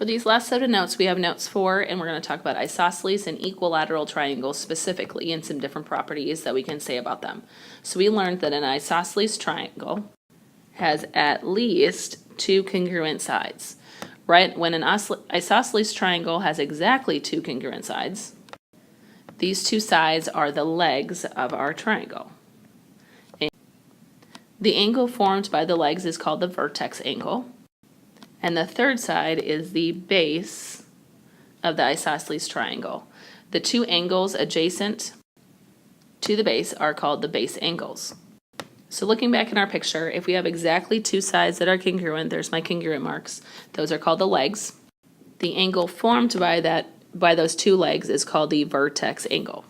For these last set of notes, we have notes 4, and we're going to talk about isosceles and equilateral triangles specifically and some different properties that we can say about them. So we learned that an isosceles triangle has at least 2 congruent sides. Right? When an isosceles triangle has exactly 2 congruent sides, these 2 sides are the legs of our triangle. The angle formed by the legs is called the vertex angle. And the third side is the base of the isosceles triangle. The 2 angles adjacent to the base are called the base angles. So looking back in our picture, if we have exactly 2 sides that are congruent, there's my congruent marks, those are called the legs. The angle formed by those 2 legs is called the vertex angle.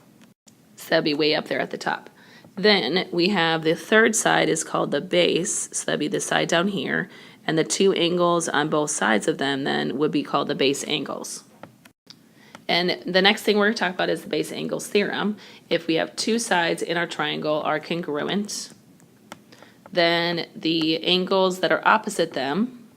So that'd be way up there at the top. Then we have the third side is called the base, so that'd be the side down here, and the 2 angles on both sides of them then would be called the base angles. And the next thing we're going to talk about is the base angles theorem. If we have 2 sides in our triangle are congruent, then the angles that are opposite them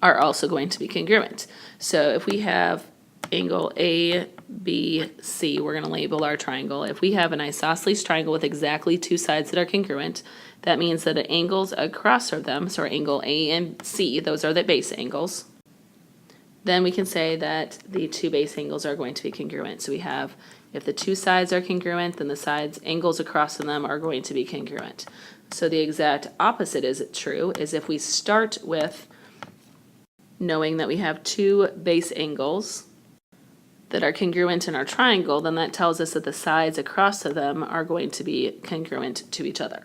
are also going to be congruent. So if we have angle A, B, C, we're going to label our triangle. If we have an isosceles triangle with exactly 2 sides that are congruent, that means that the angles across from them, so our angle A and C, those are the base angles. Then we can say that the 2 base angles are going to be congruent. So we have, if the 2 sides are congruent, then the angles across from them are going to be congruent. So the exact opposite is true, is if we start with knowing that we have 2 base angles that are congruent in our triangle, then that tells us that the sides across of them are going to be congruent to each other.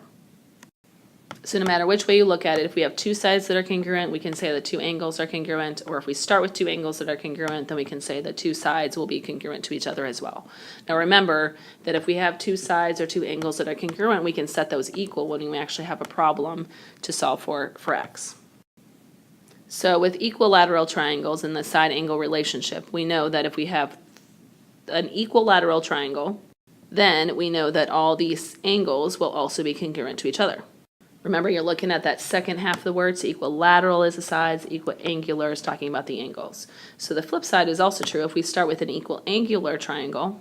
So no matter which way you look at it, if we have 2 sides that are congruent, we can say the 2 angles are congruent, or if we start with 2 angles that are congruent, then we can say the 2 sides will be congruent to each other as well. Now remember that if we have 2 sides or 2 angles that are congruent, we can set those equal when we actually have a problem to solve for x. So with equilateral triangles in the side angle relationship, we know that if we have an equilateral triangle, then we know that all these angles will also be congruent to each other. Remember, you're looking at that second half of the word, so equilateral is the sides, equiangular is talking about the angles. So the flip side is also true. If we start with an equiangular triangle,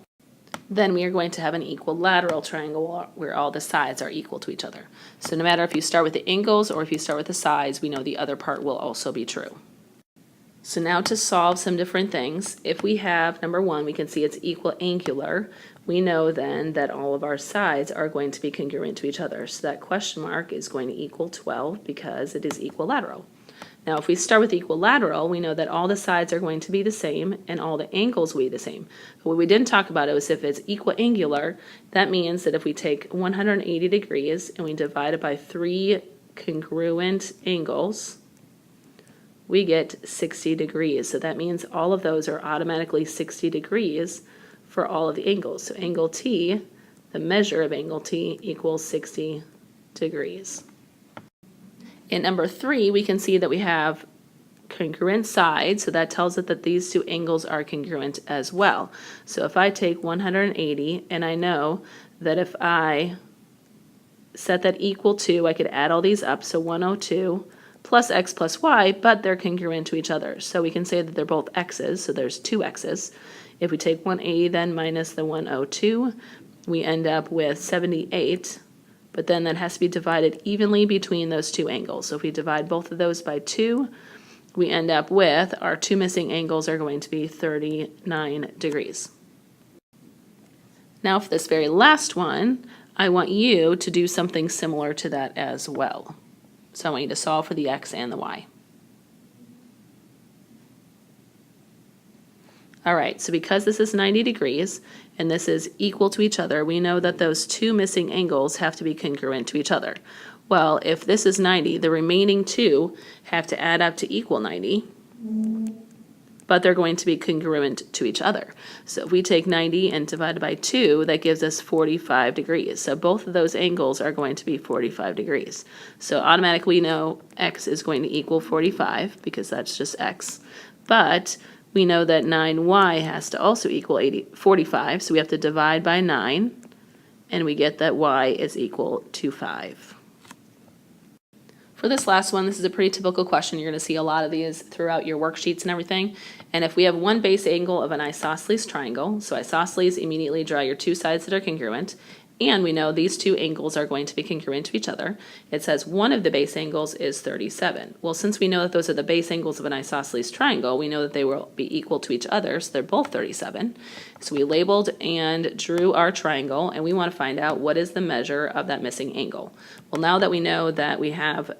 then we are going to have an equilateral triangle where all the sides are equal to each other. So no matter if you start with the angles or if you start with the sides, we know the other part will also be true. So now to solve some different things, if we have, number 1, we can see it's equiangular. We know then that all of our sides are going to be congruent to each other. So that question mark is going to equal 12 because it is equilateral. Now if we start with equilateral, we know that all the sides are going to be the same and all the angles will be the same. But what we didn't talk about is if it's equiangular, that means that if we take 180 degrees and we divide it by 3 congruent angles, we get 60 degrees. So that means all of those are automatically 60 degrees for all of the angles. So angle T, the measure of angle T, equals 60 degrees. In number 3, we can see that we have congruent sides, so that tells us that these 2 angles are congruent as well. So if I take 180, and I know that if I set that equal to, I could add all these up, so 102 plus x plus y, but they're congruent to each other. So we can say that they're both x's, so there's 2 x's. If we take 180 then minus the 102, we end up with 78, but then that has to be divided evenly between those 2 angles. So if we divide both of those by 2, we end up with our 2 missing angles are going to be 39 degrees. Now for this very last one, I want you to do something similar to that as well. So I want you to solve for the x and the y. All right, so because this is 90 degrees and this is equal to each other, we know that those 2 missing angles have to be congruent to each other. Well, if this is 90, the remaining 2 have to add up to equal 90, but they're going to be congruent to each other. So if we take 90 and divide it by 2, that gives us 45 degrees. So both of those angles are going to be 45 degrees. So automatically we know x is going to equal 45 because that's just x. But we know that 9y has to also equal 45, so we have to divide by 9, and we get that y is equal to 5. For this last one, this is a pretty typical question. You're going to see a lot of these throughout your worksheets and everything. And if we have one base angle of an isosceles triangle, so isosceles, immediately draw your two sides that are congruent, and we know these two angles are going to be congruent to each other. It says one of the base angles is 37. Well, since we know that those are the base angles of an isosceles triangle, we know that they will be equal to each other, so they're both 37. So we labeled and drew our triangle, and we want to find out what is the measure of that missing angle. Well, now that we know that we have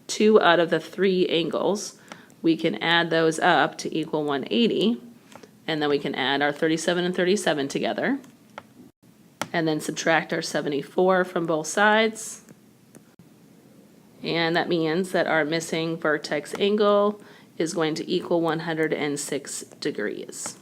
2 out of the 3 angles, we can add those up to equal 180, and then we can add our 37 and 37 together, and then subtract our 74 from both sides. And that means that our missing vertex angle is going to equal 106 degrees.